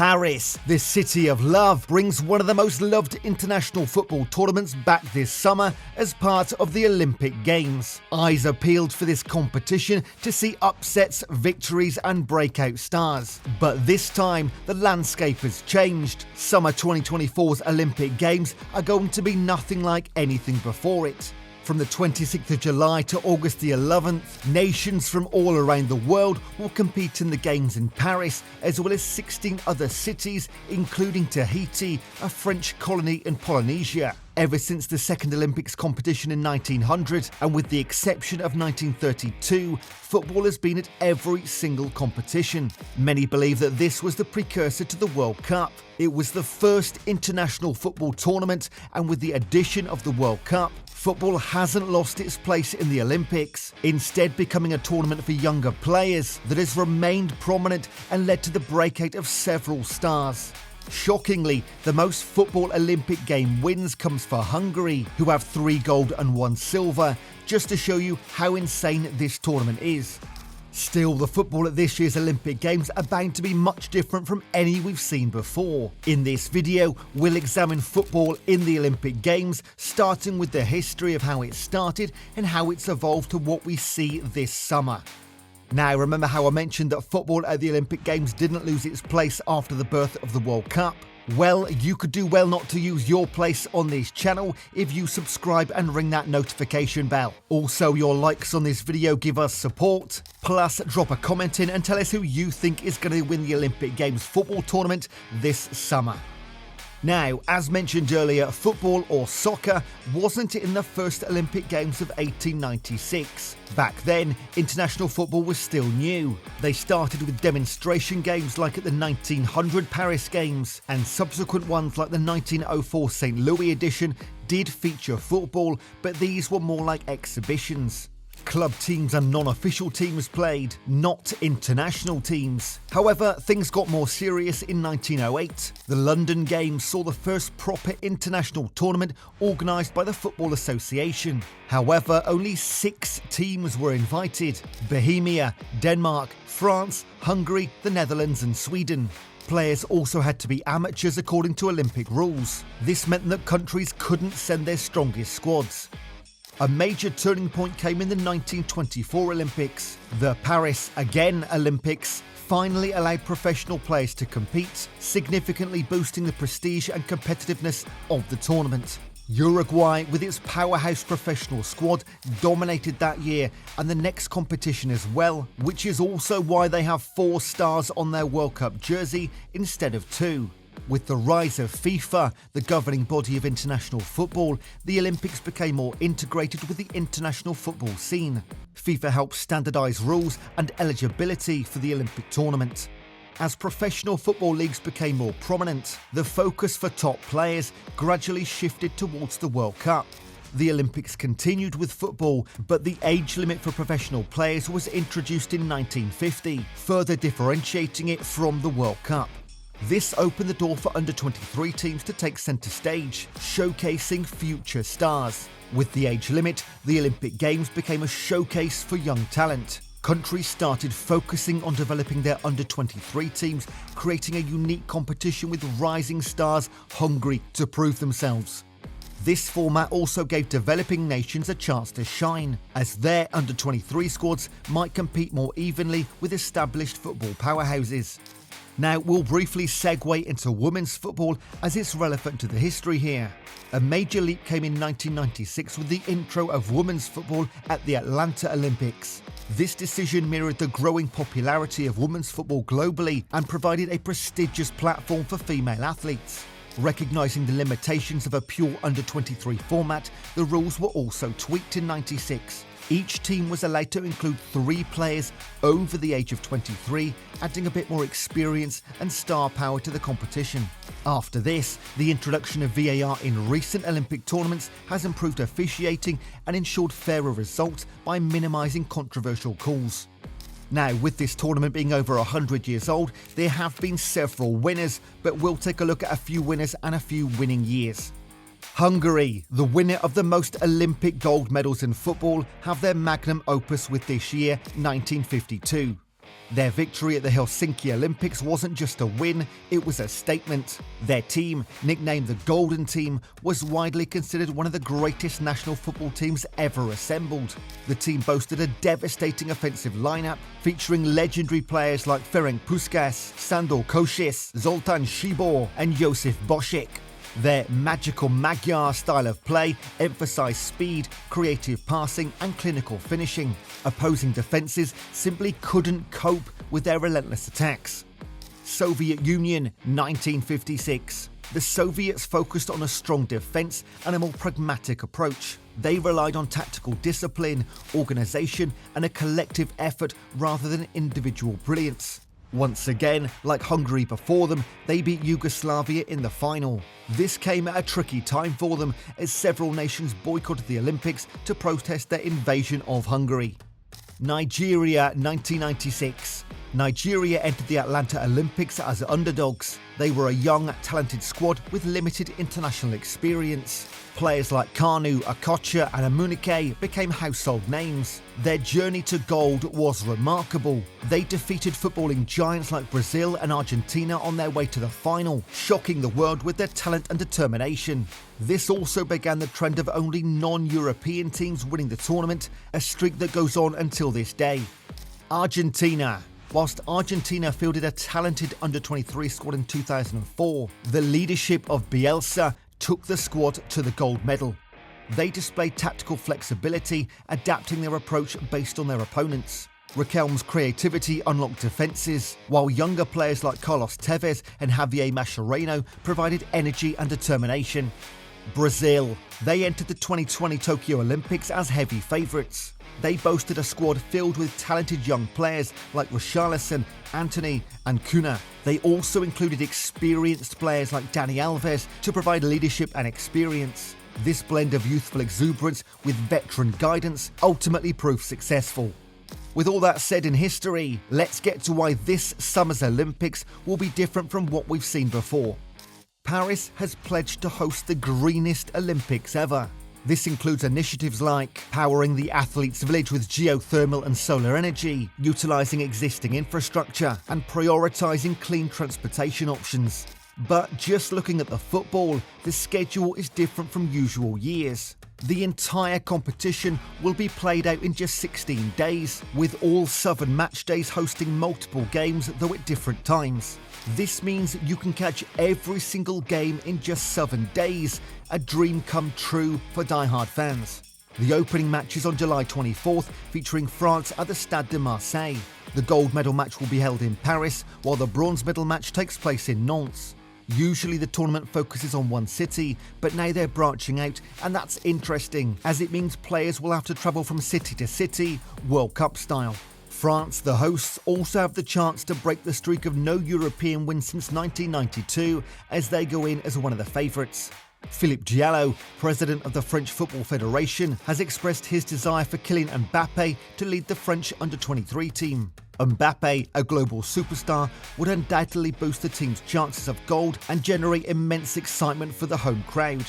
Paris, the city of love, brings one of the most loved international football tournaments back this summer as part of the Olympic Games. Eyes are peeled for this competition to see upsets, victories and breakout stars. But this time, the landscape has changed. Summer 2024's Olympic Games are going to be nothing like anything before it. From the 26th of July to August the 11th, nations from all around the world will compete in the Games in Paris, as well as 16 other cities, including Tahiti, a French colony in Polynesia. Ever since the second Olympics competition in 1900, and with the exception of 1932, football has been at every single competition. Many believe that this was the precursor to the World Cup. It was the first international football tournament, and with the addition of the World Cup, football hasn't lost its place in the Olympics, instead becoming a tournament for younger players that has remained prominent and led to the breakout of several stars. Shockingly, the most football Olympic game wins comes for Hungary, who have 3 gold and 1 silver, just to show you how insane this tournament is. Still, the football at this year's Olympic Games are bound to be much different from any we've seen before. In this video, we'll examine football in the Olympic Games, starting with the history of how it started and how it's evolved to what we see this summer. Now, remember how I mentioned that football at the Olympic Games didn't lose its place after the birth of the World Cup? Well, you could do well not to use your place on this channel if you subscribe and ring that notification bell. Also, your likes on this video give us support. Plus, drop a comment in and tell us who you think is going to win the Olympic Games football tournament this summer. Now, as mentioned earlier, football or soccer wasn't in the first Olympic Games of 1896. Back then, international football was still new. They started with demonstration games like at the 1900 Paris Games, and subsequent ones like the 1904 St. Louis edition did feature football, but these were more like exhibitions. Club teams and non-official teams played, not international teams. However, things got more serious in 1908. The London Games saw the first proper international tournament organised by the Football Association. However, only 6 teams were invited: Bohemia, Denmark, France, Hungary, the Netherlands and Sweden. Players also had to be amateurs according to Olympic rules. This meant that countries couldn't send their strongest squads. A major turning point came in the 1924 Olympics. The Paris, again, Olympics finally allowed professional players to compete, significantly boosting the prestige and competitiveness of the tournament. Uruguay, with its powerhouse professional squad, dominated that year and the next competition as well, which is also why they have 4 stars on their World Cup jersey instead of 2. With the rise of FIFA, the governing body of international football, the Olympics became more integrated with the international football scene. FIFA helped standardise rules and eligibility for the Olympic tournament. As professional football leagues became more prominent, the focus for top players gradually shifted towards the World Cup. The Olympics continued with football, but the age limit for professional players was introduced in 1950, further differentiating it from the World Cup. This opened the door for under-23 teams to take centre stage, showcasing future stars. With the age limit, the Olympic Games became a showcase for young talent. Countries started focusing on developing their under-23 teams, creating a unique competition with rising stars hungry to prove themselves. This format also gave developing nations a chance to shine, as their under-23 squads might compete more evenly with established football powerhouses. Now, we'll briefly segue into women's football as it's relevant to the history here. A major leap came in 1996 with the intro of women's football at the Atlanta Olympics. This decision mirrored the growing popularity of women's football globally and provided a prestigious platform for female athletes. Recognising the limitations of a pure under-23 format, the rules were also tweaked in '96. Each team was allowed to include 3 players over the age of 23, adding a bit more experience and star power to the competition. After this, the introduction of VAR in recent Olympic tournaments has improved officiating and ensured fairer results by minimising controversial calls. Now, with this tournament being over 100 years old, there have been several winners, but we'll take a look at a few winners and a few winning years. Hungary, the winner of the most Olympic gold medals in football, have their magnum opus with this year, 1952. Their victory at the Helsinki Olympics wasn't just a win, it was a statement. Their team, nicknamed the Golden Team, was widely considered one of the greatest national football teams ever assembled. The team boasted a devastating offensive lineup, featuring legendary players like Ferenc Puskás, Sandor Kocsis, Zoltán Csibor and Josip Bosik. Their magical Magyar style of play emphasised speed, creative passing and clinical finishing. Opposing defences simply couldn't cope with their relentless attacks. Soviet Union, 1956. The Soviets focused on a strong defence and a more pragmatic approach. They relied on tactical discipline, organisation and a collective effort rather than individual brilliance. Once again, like Hungary before them, they beat Yugoslavia in the final. This came at a tricky time for them, as several nations boycotted the Olympics to protest their invasion of Hungary. Nigeria, 1996. Nigeria entered the Atlanta Olympics as underdogs. They were a young, talented squad with limited international experience. Players like Kanu, Okocha and Amunike became household names. Their journey to gold was remarkable. They defeated footballing giants like Brazil and Argentina on their way to the final, shocking the world with their talent and determination. This also began the trend of only non-European teams winning the tournament, a streak that goes on until this day. Argentina. Whilst Argentina fielded a talented under-23 squad in 2004, the leadership of Bielsa took the squad to the gold medal. They displayed tactical flexibility, adapting their approach based on their opponents. Riquelme's creativity unlocked defences, while younger players like Carlos Tevez and Javier Mascherano provided energy and determination. Brazil. They entered the 2020 Tokyo Olympics as heavy favourites. They boasted a squad filled with talented young players like Richarlison, Antony and Cunha. They also included experienced players like Dani Alves to provide leadership and experience. This blend of youthful exuberance with veteran guidance ultimately proved successful. With all that said in history, let's get to why this summer's Olympics will be different from what we've seen before. Paris has pledged to host the greenest Olympics ever. This includes initiatives like powering the athletes' village with geothermal and solar energy, utilising existing infrastructure, and prioritising clean transportation options. But just looking at the football, the schedule is different from usual years. The entire competition will be played out in just 16 days, with all southern match days hosting multiple games, though at different times. This means you can catch every single game in just 7 days, a dream come true for die-hard fans. The opening match is on July 24th, featuring France at the Stade de Marseille. The gold medal match will be held in Paris, while the bronze medal match takes place in Nantes. Usually the tournament focuses on one city, but now they're branching out, and that's interesting, as it means players will have to travel from city to city, World Cup style. France, the hosts, also have the chance to break the streak of no European win since 1992, as they go in as one of the favourites. Philippe Diallo, president of the French Football Federation, has expressed his desire for Kylian Mbappé to lead the French under-23 team. Mbappé, a global superstar, would undoubtedly boost the team's chances of gold and generate immense excitement for the home crowd.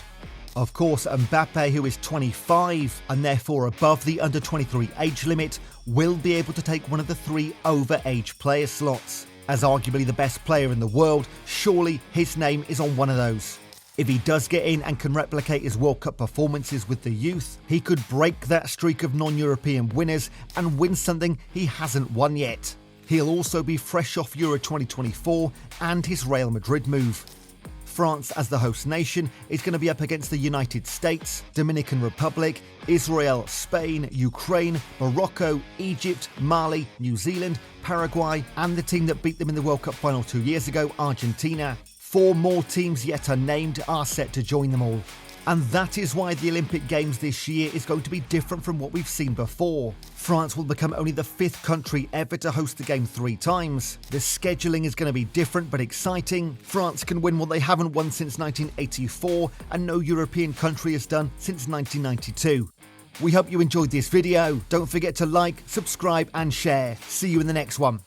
Of course, Mbappé, who is 25 and therefore above the under-23 age limit, will be able to take one of the 3 over-age player slots. As arguably the best player in the world, surely his name is on one of those. If he does get in and can replicate his World Cup performances with the youth, he could break that streak of non-European winners and win something he hasn't won yet. He'll also be fresh off Euro 2024 and his Real Madrid move. France, as the host nation, is going to be up against the United States, Dominican Republic, Israel, Spain, Ukraine, Morocco, Egypt, Mali, New Zealand, Paraguay, and the team that beat them in the World Cup final 2 years ago, Argentina. 4 more teams yet unnamed are set to join them all. And that is why the Olympic Games this year is going to be different from what we've seen before. France will become only the 5th country ever to host the game 3 times. The scheduling is going to be different but exciting. France can win what they haven't won since 1984 and no European country has done since 1992. We hope you enjoyed this video. Don't forget to like, subscribe and share. See you in the next one.